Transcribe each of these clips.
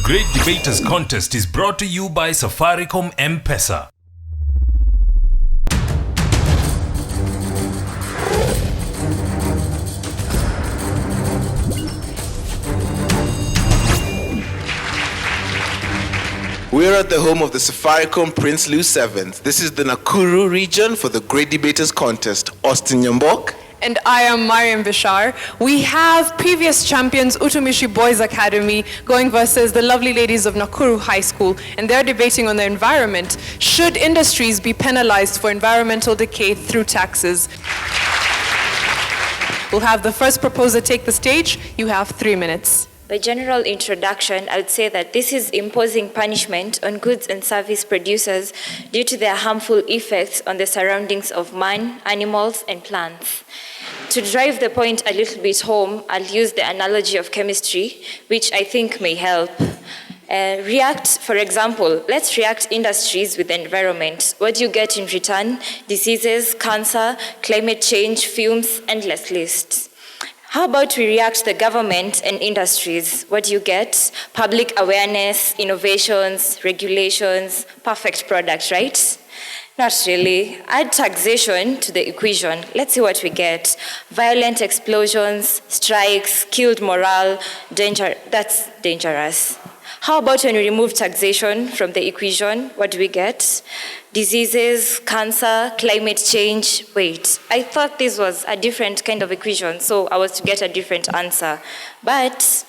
Great Debaters Contest is brought to you by Safaricom M-Pesa. We're at the home of the Safaricom Prince Louis VII. This is the Nakuru region for the Great Debaters Contest. Austin Nyambok. And I am Mariam Bishar. We have previous champions Utumishi Boys Academy going versus the lovely ladies of Nakuru High School, and they're debating on the environment. Should industries be penalized for environmental decay through taxes? We'll have the first proposer take the stage. You have 3 minutes. By general introduction, I would say that this is imposing punishment on goods and service producers due to their harmful effects on the surroundings of man, animals, and plants. To drive the point a little bit home, I'll use the analogy of chemistry, which I think may help. For example, let's react industries with the environment. What do you get in return? Diseases, cancer, climate change, fumes, endless lists. How about we react the government and industries? What do you get? Public awareness, innovations, regulations, perfect products, right? Not really. Add taxation to the equation. Let's see what we get. Violent explosions, strikes, killed morale, danger. That's dangerous. How about when we remove taxation from the equation? What do we get? Diseases, cancer, climate change. Wait, I thought this was a different kind of equation, so I was to get a different answer. But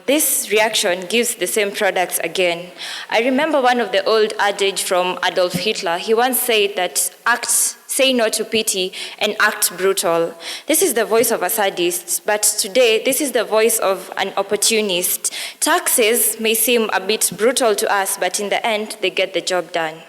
this reaction gives the same products again. I remember one of the old adage from Adolf Hitler. He once said that say no to pity and act brutal. This is the voice of a sadist, but today this is the voice of an opportunist. Taxes may seem a bit brutal to us, but in the end, they get the job done.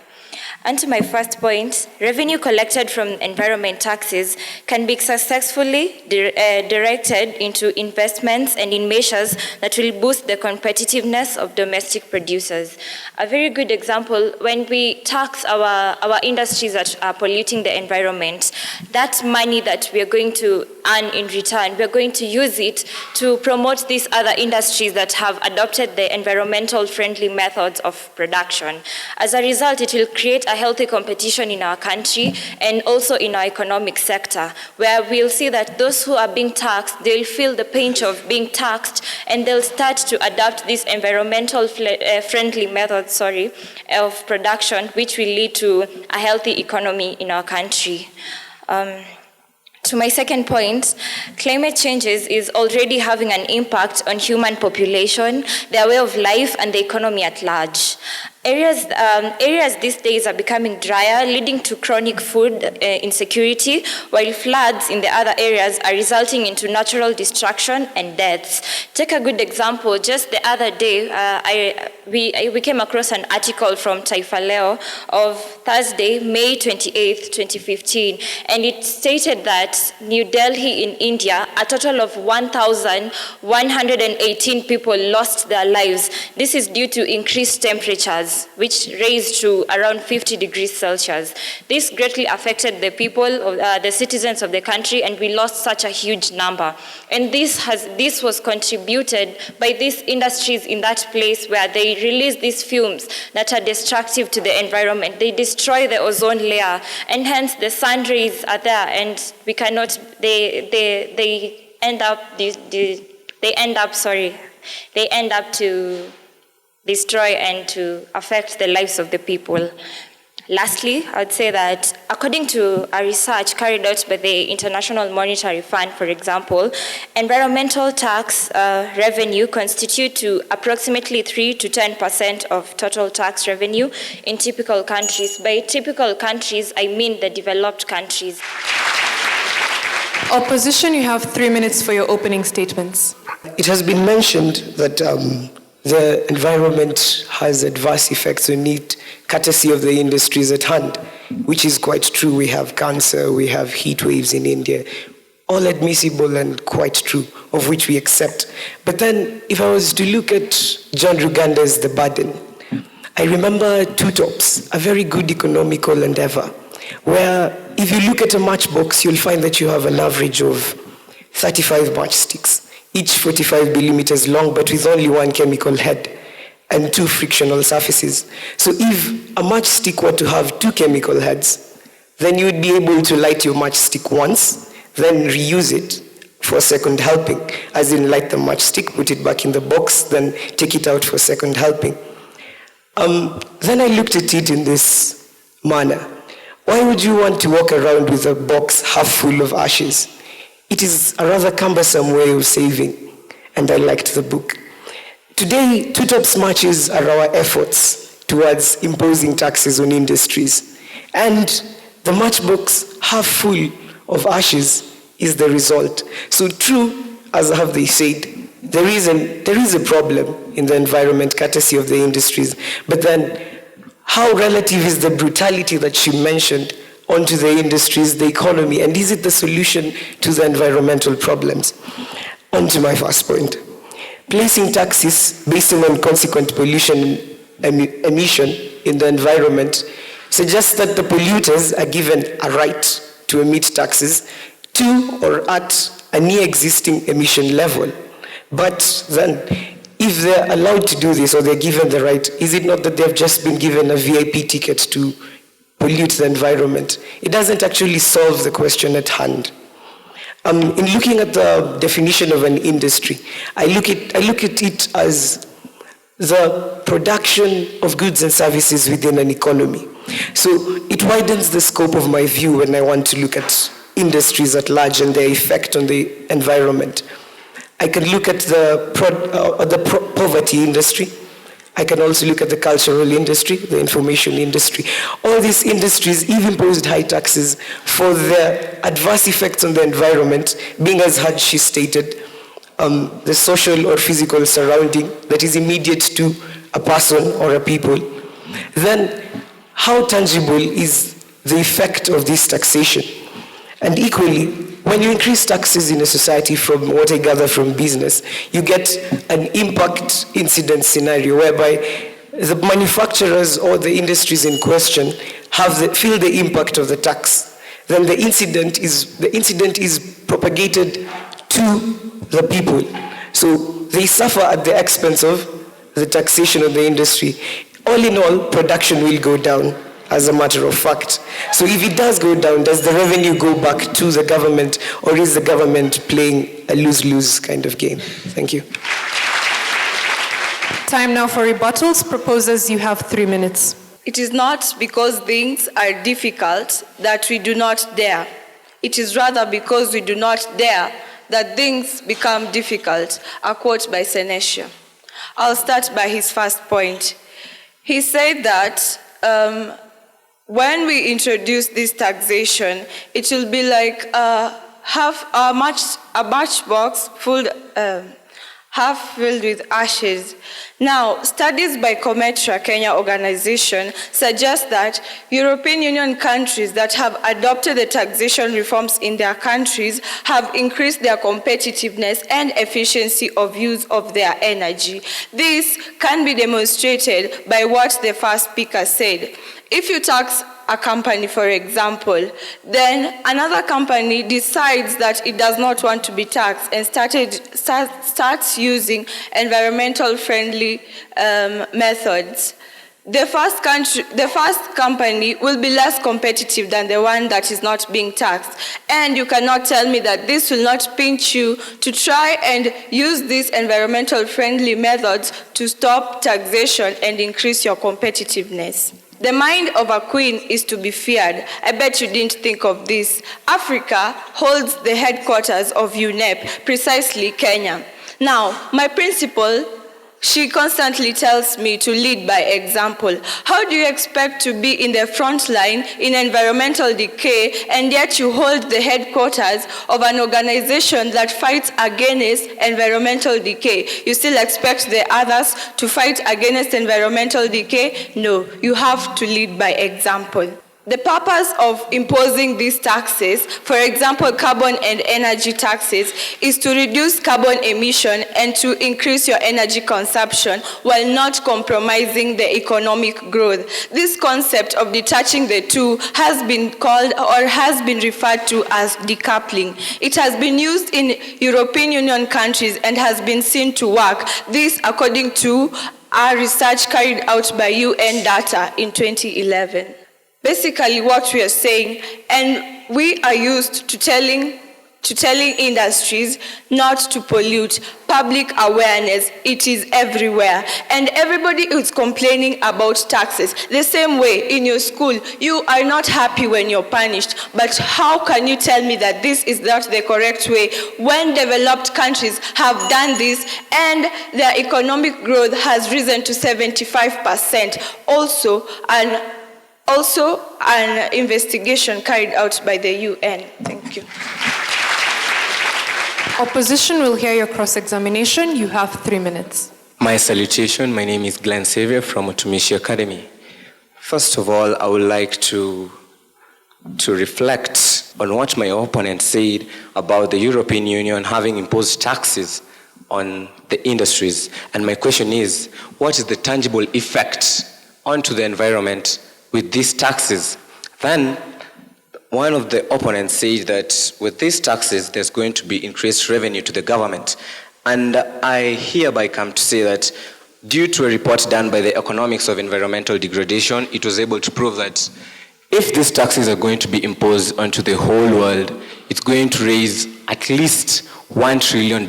And to my first point, revenue collected from environment taxes can be successfully directed into investments and in measures that will boost the competitiveness of domestic producers. A very good example, when we tax our industries that are polluting the environment, that money that we are going to earn in return, we are going to use it to promote these other industries that have adopted the environmental friendly methods of production. As a result, it will create a healthy competition in our country and also in our economic sector, where we'll see that those who are being taxed, they'll feel the pinch of being taxed, and they'll start to adopt these environmental friendly methods of production, which will lead to a healthy economy in our country. To my second point, climate change is already having an impact on human population, their way of life, and the economy at large. Areas these days are becoming drier, leading to chronic food insecurity, while floods in the other areas are resulting into natural destruction and deaths. Take a good example. Just the other day, we came across an article from Taifa Leo of Thursday, May 28th, 2015, and it stated that New Delhi in India, a total of 1,118 people lost their lives. This is due to increased temperatures, which raised to around 50 degrees Celsius. This greatly affected the people, the citizens of the country, and we lost such a huge number. And this was contributed by these industries in that place where they release these fumes that are destructive to the environment. They destroy the ozone layer, and hence the sun rays are there, and we cannot. They end up to destroy and to affect the lives of the people. Lastly, I would say that according to a research carried out by the International Monetary Fund, for example, environmental tax revenue constitute to approximately 3 to 10% of total tax revenue in typical countries. By typical countries, I mean the developed countries. Opposition, you have 3 minutes for your opening statements. It has been mentioned that the environment has adverse effects on it, courtesy of the industries at hand, which is quite true. We have cancer, we have heat waves in India, all admissible and quite true, of which we accept. But then, if I was to look at John Ruganda's The Burden, I remember Two Tops, a very good economical endeavor, where if you look at a matchbox, you'll find that you have an average of 35 matchsticks. each 45 millimeters long, but with only one chemical head and 2 frictional surfaces. So if a matchstick were to have 2 chemical heads, then you would be able to light your matchstick once, then reuse it for a second helping, as in light the matchstick, put it back in the box, then take it out for a second helping. Then I looked at it in this manner. Why would you want to walk around with a box half full of ashes? It is a rather cumbersome way of saving, and I liked the book. Today, Two Tops matches are our efforts towards imposing taxes on industries, and the matchbox half full of ashes is the result. So true, as have they said, there is a problem in the environment courtesy of the industries, but then how relative is the brutality that she mentioned onto the industries, the economy, and is it the solution to the environmental problems? On to my first point. Placing taxes based on consequent pollution emission in the environment suggests that the polluters are given a right to emit taxes to or at a near existing emission level. But then, if they're allowed to do this or they're given the right, is it not that they've just been given a VIP ticket to pollute the environment? It doesn't actually solve the question at hand. In looking at the definition of an industry, I look at it as the production of goods and services within an economy. So it widens the scope of my view when I want to look at industries at large and their effect on the environment. I can look at the poverty industry. I can also look at the cultural industry, the information industry. All these industries have imposed high taxes for their adverse effects on the environment, being, as Hadshi stated, the social or physical surrounding that is immediate to a person or a people. Then, how tangible is the effect of this taxation? And equally, when you increase taxes in a society, from what I gather from business, you get an impact incident scenario whereby the manufacturers or the industries in question feel the impact of the tax. Then the incident is propagated to the people. So they suffer at the expense of the taxation of the industry. All in all, production will go down, as a matter of fact. So if it does go down, does the revenue go back to the government, or is the government playing a lose-lose kind of game? Thank you. Time now for rebuttals. Proposers, you have 3 minutes. It is not because things are difficult that we do not dare. It is rather because we do not dare that things become difficult. A quote by Senecio. I'll start by his first point. He said that when we introduce this taxation, it will be like a matchbox full, half filled with ashes. Now, studies by Cometra Kenya organization suggest that European Union countries that have adopted the taxation reforms in their countries have increased their competitiveness and efficiency of use of their energy. This can be demonstrated by what the first speaker said. If you tax a company, for example, then another company decides that it does not want to be taxed and starts using environmental friendly methods. The first company will be less competitive than the one that is not being taxed. And you cannot tell me that this will not pinch you to try and use these environmental friendly methods to stop taxation and increase your competitiveness. The mind of a queen is to be feared. I bet you didn't think of this. Africa holds the headquarters of UNEP, precisely Kenya. Now, my principal, she constantly tells me to lead by example. How do you expect to be in the front line in environmental decay, and yet you hold the headquarters of an organization that fights against environmental decay? You still expect the others to fight against environmental decay? No, you have to lead by example. The purpose of imposing these taxes, for example, carbon and energy taxes, is to reduce carbon emission and to increase your energy consumption while not compromising the economic growth. This concept of detaching the two has been called or has been referred to as decoupling. It has been used in European Union countries and has been seen to work. This according to our research carried out by UN data in 2011. Basically what we are saying, and we are used to telling industries not to pollute. Public awareness, it is everywhere. And everybody is complaining about taxes. The same way in your school, you are not happy when you're punished. But how can you tell me that this is not the correct way when developed countries have done this and their economic growth has risen to 75%? Also, an investigation carried out by the UN. Thank you. Opposition will hear your cross-examination. You have 3 minutes. My salutation. My name is Glenn Xavier from Utumishi Academy. First of all, I would like to reflect on what my opponent said about the European Union having imposed taxes on the industries. And my question is, what is the tangible effect onto the environment with these taxes? Then one of the opponents said that with these taxes, there's going to be increased revenue to the government. And I hereby come to say that due to a report done by the Economics of Environmental Degradation, it was able to prove that if these taxes are going to be imposed onto the whole world, it's going to raise at least $1 trillion.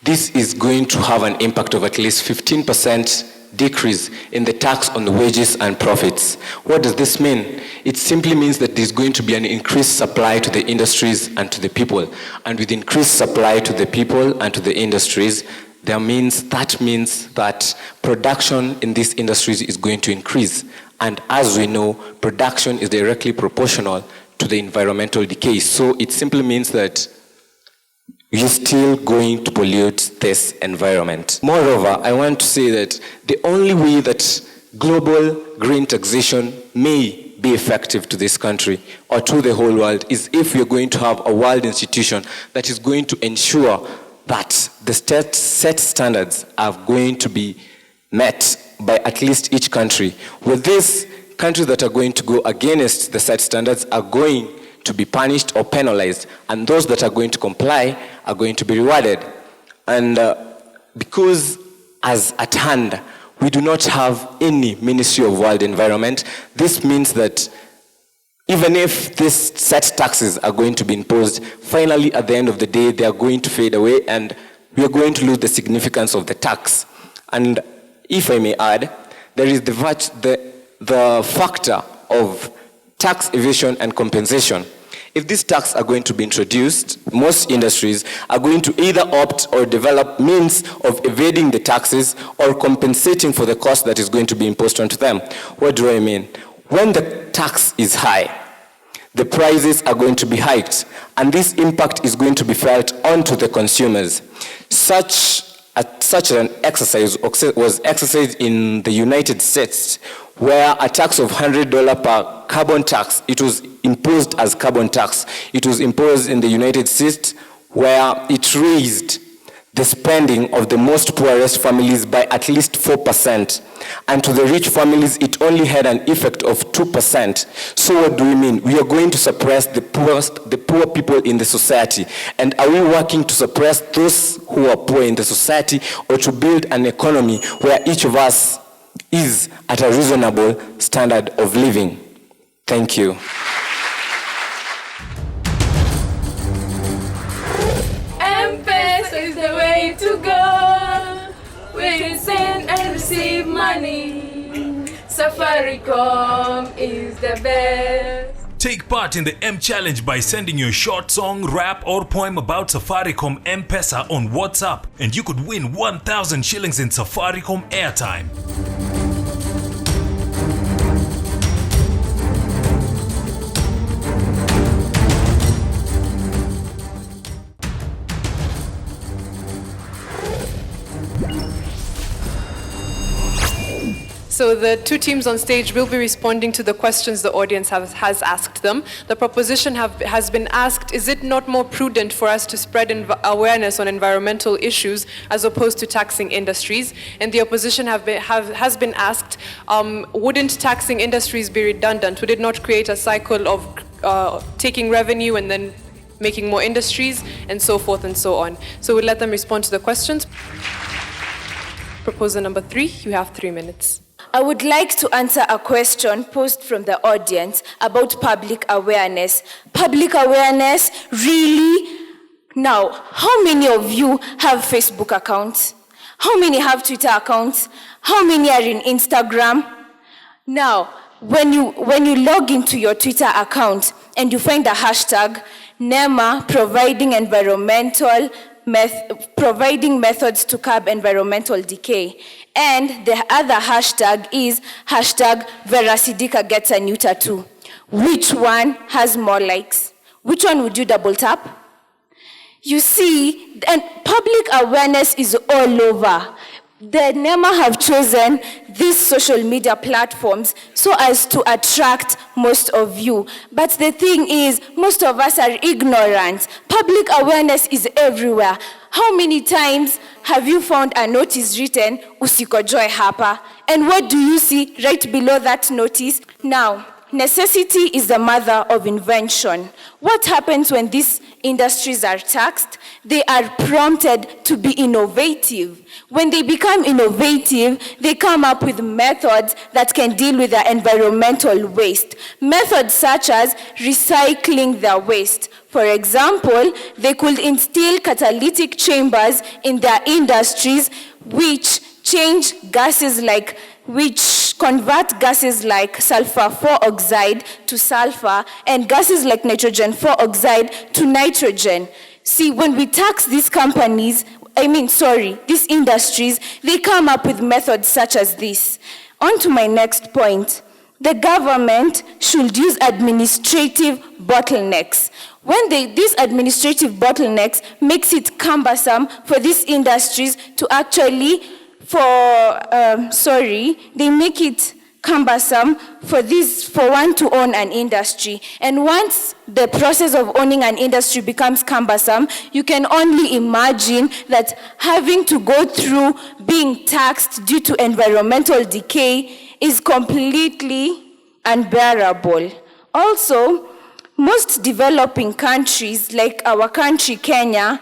This is going to have an impact of at least 15% decrease in the tax on the wages and profits. What does this mean? It simply means that there's going to be an increased supply to the industries and to the people. And with increased supply to the people and to the industries, that means that production in these industries is going to increase. And as we know, production is directly proportional to the environmental decay. So it simply means that you're still going to pollute this environment. Moreover, I want to say that the only way that global green taxation may be effective to this country or to the whole world is if we're going to have a world institution that is going to ensure that the set standards are going to be met by at least each country. With this, countries that are going to go against the set standards are going to be punished or penalized, and those that are going to comply are going to be rewarded. And because as at hand, we do not have any Ministry of World Environment, this means that even if these set taxes are going to be imposed, finally at the end of the day, they are going to fade away and we are going to lose the significance of the tax. And if I may add, there is the factor of tax evasion and compensation. If these taxes are going to be introduced, most industries are going to either opt or develop means of evading the taxes or compensating for the cost that is going to be imposed onto them. What do I mean? When the tax is high, the prices are going to be hiked, and this impact is going to be felt onto the consumers. Such an exercise was exercised in the United States, where a tax of $100 per carbon tax, it was imposed as carbon tax. It was imposed in the United States, where it raised the spending of the most poorest families by at least 4%. And to the rich families, it only had an effect of 2%. So what do we mean? We are going to suppress the poor people in the society. And are we working to suppress those who are poor in the society, or to build an economy where each of us is at a reasonable standard of living? Thank you. M-Pesa is the way to go. We can send and receive money. Safaricom is the best. Take part in the M Challenge by sending your short song, rap or poem about Safaricom M-Pesa on WhatsApp, and you could win 1,000 shillings in Safaricom airtime. So So the two teams on stage will be responding to the questions the audience has asked them. The proposition has been asked, is it not more prudent for us to spread awareness on environmental issues as opposed to taxing industries? And the opposition has been asked, wouldn't taxing industries be redundant? Would it not create a cycle of taking revenue and then making more industries, and so forth and so on? So we'll let them respond to the questions. Proposal number 3, you have 3 minutes. I would like to answer a question posed from the audience about public awareness. Public awareness, really? Now, how many of you have Facebook accounts? How many have Twitter accounts? How many are in Instagram? Now, when you log into your Twitter account and you find a hashtag, NEMA providing methods to curb environmental decay. And the other hashtag is hashtag Verasidika gets a new tattoo. Which one has more likes? Which one would you double tap? You see, and public awareness is all over. The NEMA have chosen these social media platforms so as to attract most of you. But the thing is, most of us are ignorant. Public awareness is everywhere. How many times have you found a notice written, usikojoe hapa? And what do you see right below that notice? Now, necessity is the mother of invention. What happens when these industries are taxed? They are prompted to be innovative. When they become innovative, they come up with methods that can deal with their environmental waste. Methods such as recycling their waste. For example, they could instill catalytic chambers in their industries which convert gases like sulfur 4 oxide to sulfur and gases like nitrogen 4 oxide to nitrogen. See, when we tax these these industries, they come up with methods such as this. On to my next point. The government should use administrative bottlenecks. These administrative bottlenecks makes it cumbersome for these industries to actually they make it cumbersome for one to own an industry. And once the process of owning an industry becomes cumbersome, you can only imagine that having to go through being taxed due to environmental decay is completely unbearable. Also, most developing countries, like our country, Kenya,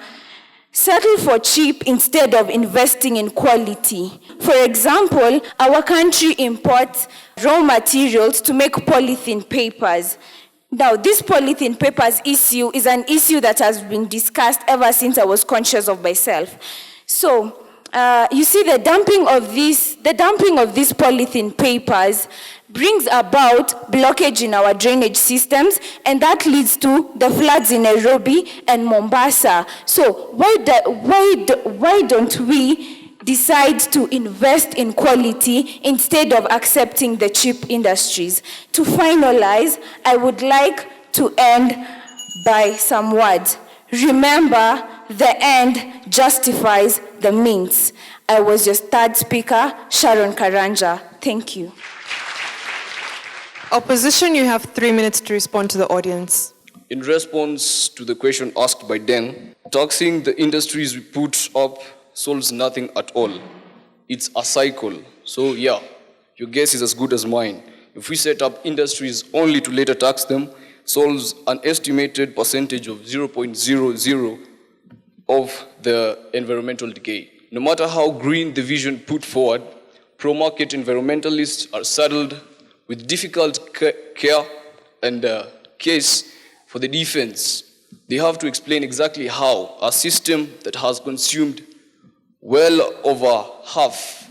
settle for cheap instead of investing in quality. For example, our country imports raw materials to make polythene papers. Now, this polythene papers issue is an issue that has been discussed ever since I was conscious of myself. So, you see, the dumping of these polythene papers brings about blockage in our drainage systems, and that leads to the floods in Nairobi and Mombasa. So why don't we decide to invest in quality instead of accepting the cheap industries? To finalize, I would like to end by some words. Remember, the end justifies the means. I was your third speaker, Sharon Karanja. Thank you. Opposition, you have 3 minutes to respond to the audience. In response to the question asked by Dan, taxing the industries we put up solves nothing at all. It's a cycle. So yeah, your guess is as good as mine. If we set up industries only to later tax them, solves an estimated percentage of 0.00 of the environmental decay. No matter how green the vision put forward, pro-market environmentalists are saddled with difficult care and case for the defense. They have to explain exactly how a system that has consumed well over half,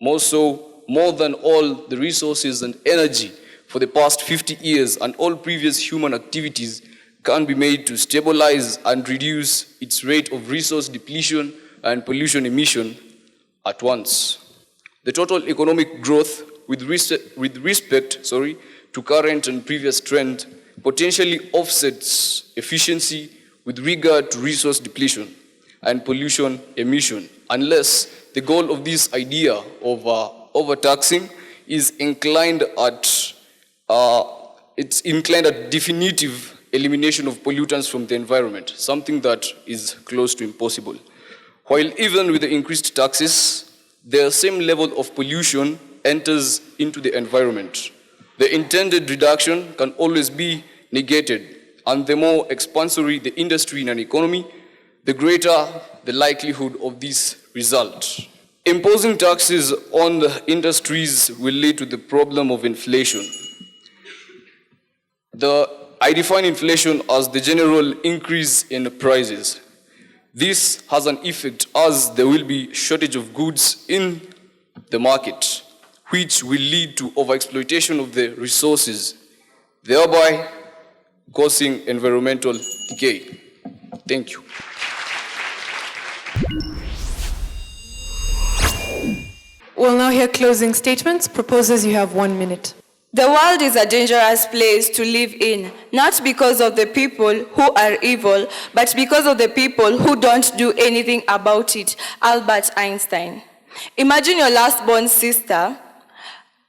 more than all the resources and energy for the past 50 years and all previous human activities can be made to stabilize and reduce its rate of resource depletion and pollution emission at once. The total economic growth with respect to current and previous trend potentially offsets efficiency with regard to resource depletion and pollution emission, unless the goal of this idea of overtaxing is inclined at definitive elimination of pollutants from the environment, something that is close to impossible. While even with the increased taxes, the same level of pollution enters into the environment. The intended reduction can always be negated, and the more expansory the industry in an economy, the greater the likelihood of this result. Imposing taxes on the industries will lead to the problem of inflation. I define inflation as the general increase in prices. This has an effect as there will be shortage of goods in the market, which will lead to overexploitation of the resources, thereby causing environmental decay. Thank you. We'll now hear closing statements. Proposers, you have 1 minute. The world is a dangerous place to live in, not because of the people who are evil, but because of the people who don't do anything about it. Albert Einstein. Imagine your last-born sister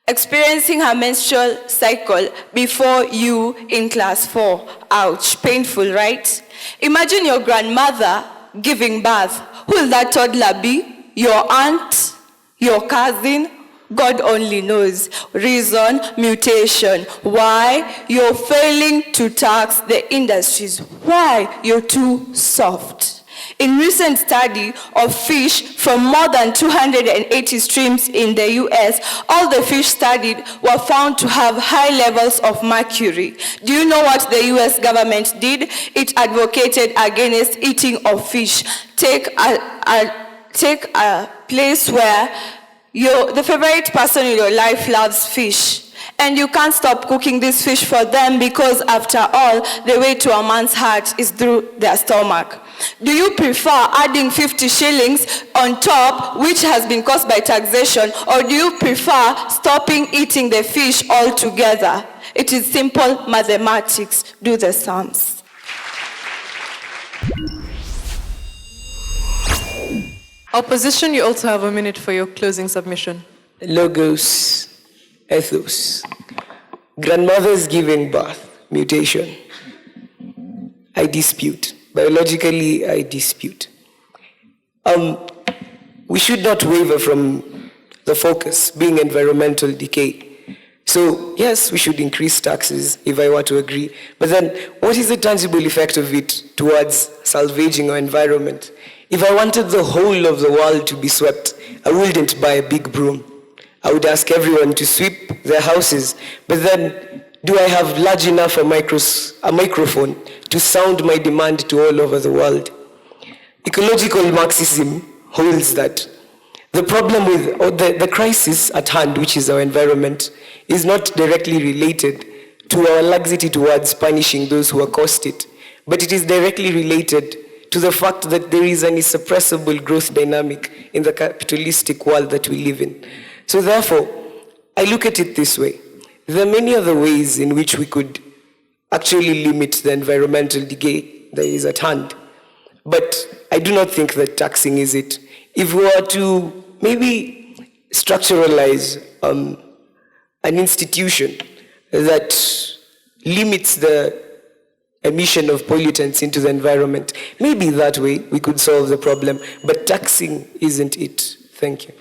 experiencing her menstrual cycle before you in class 4. Ouch, painful, right? Imagine your grandmother giving birth. Who will that toddler be? Your aunt? Your cousin? God only knows. Reason, mutation. Why? You're failing to tax the industries. Why? You're too soft. In recent study of fish from more than 280 streams in the US, all the fish studied were found to have high levels of mercury. Do you know what the US government did? It advocated against eating of fish. Take a place where the favorite person in your life loves fish, and you can't stop cooking this fish for them because, after all, the way to a man's heart is through their stomach. Do you prefer adding 50 shillings on top, which has been caused by taxation, or do you prefer stopping eating the fish altogether? It is simple mathematics. Do the sums. Opposition, you also have 1 minute for your closing submission. Logos, ethos. Grandmothers giving birth, mutation. I dispute. Biologically, I dispute. We should not waver from the focus being environmental decay. So, yes, we should increase taxes, if I were to agree. But then, what is the tangible effect of it towards salvaging our environment? If I wanted the whole of the world to be swept, I wouldn't buy a big broom. I would ask everyone to sweep their houses. But then, do I have large enough a microphone to sound my demand to all over the world? Ecological Marxism holds that the problem with, or the crisis at hand, which is our environment, is not directly related to our laxity towards punishing those who have caused it, but it is directly related to the fact that there is an insuppressible growth dynamic in the capitalistic world that we live in. So therefore, I look at it this way. There are many other ways in which we could actually limit the environmental decay that is at hand, but I do not think that taxing is it. If we were to maybe structuralize an institution that limits the emission of pollutants into the environment, maybe that way we could solve the problem, but taxing isn't it. Thank you.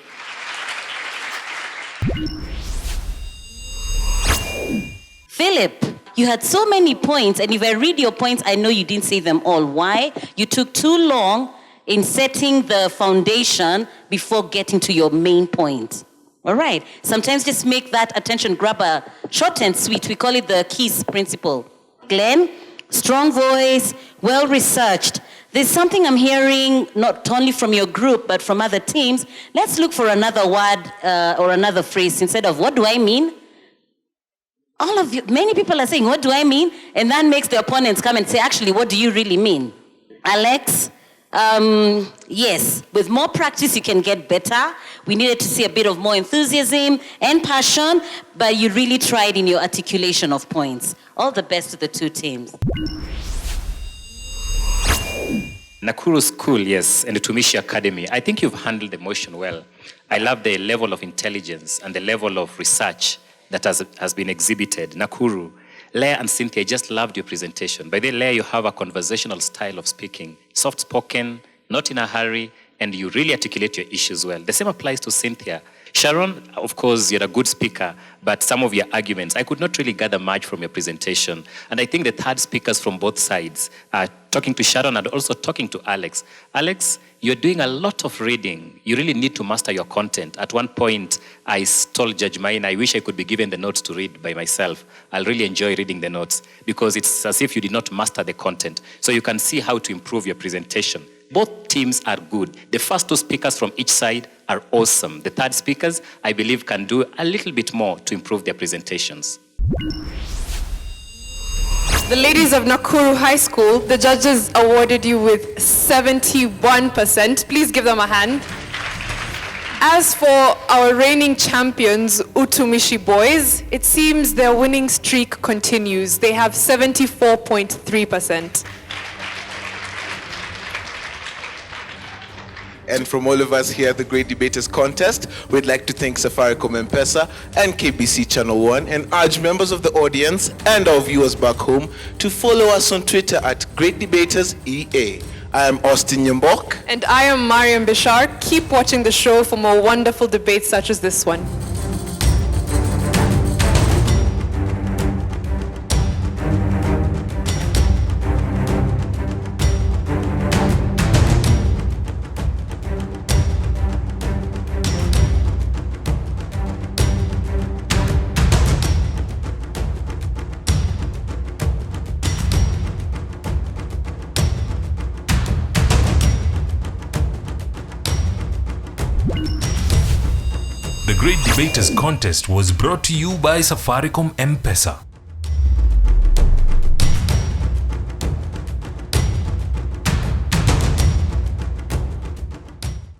Philip, you had so many points, and if I read your points, I know you didn't say them all. Why? You took too long in setting the foundation before getting to your main point. All right. Sometimes just make that attention grabber short and sweet. We call it the KISS principle. Glenn, strong voice, well researched. There's something I'm hearing not only from your group, but from other teams. Let's look for another word or another phrase instead of what do I mean? All of you, many people are saying, what do I mean? And that makes the opponents come and say, actually, what do you really mean? Alex, yes, with more practice, you can get better. We needed to see a bit of more enthusiasm and passion, but you really tried in your articulation of points. All the best to the two teams. Nakuru School, yes, and Utumishi Academy. I think you've handled the motion well. I love the level of intelligence and the level of research that has been exhibited. Nakuru, Leah and Cynthia, I just loved your presentation. By the way, Leah, you have a conversational style of speaking, soft-spoken, not in a hurry, and you really articulate your issues well. The same applies to Cynthia. Sharon, of course, you're a good speaker, but some of your arguments, I could not really gather much from your presentation. And I think the third speakers from both sides are talking to Sharon and also talking to Alex. Alex, you're doing a lot of reading. You really need to master your content. At one point, I told Judge Maina, I wish I could be given the notes to read by myself. I'll really enjoy reading the notes because it's as if you did not master the content. So you can see how to improve your presentation. Both teams are good. The first two speakers from each side are awesome. The third speakers, I believe, can do a little bit more to improve their presentations. The ladies of Nakuru High School, the judges awarded you with 71%. Please give them a hand. As for our reigning champions, Utumishi boys, it seems their winning streak continues. They have 74.3%. And from all of us here at the Great Debaters Contest, we'd like to thank Safaricom M-Pesa and KBC Channel 1 and urge members of the audience and our viewers back home to follow us on Twitter at Great Debaters EA. I am Austin Nyambok. And I am Mariam Bishar. Keep watching the show for more wonderful debates such as this one. The Great Debaters Contest was brought to you by Safaricom M-Pesa.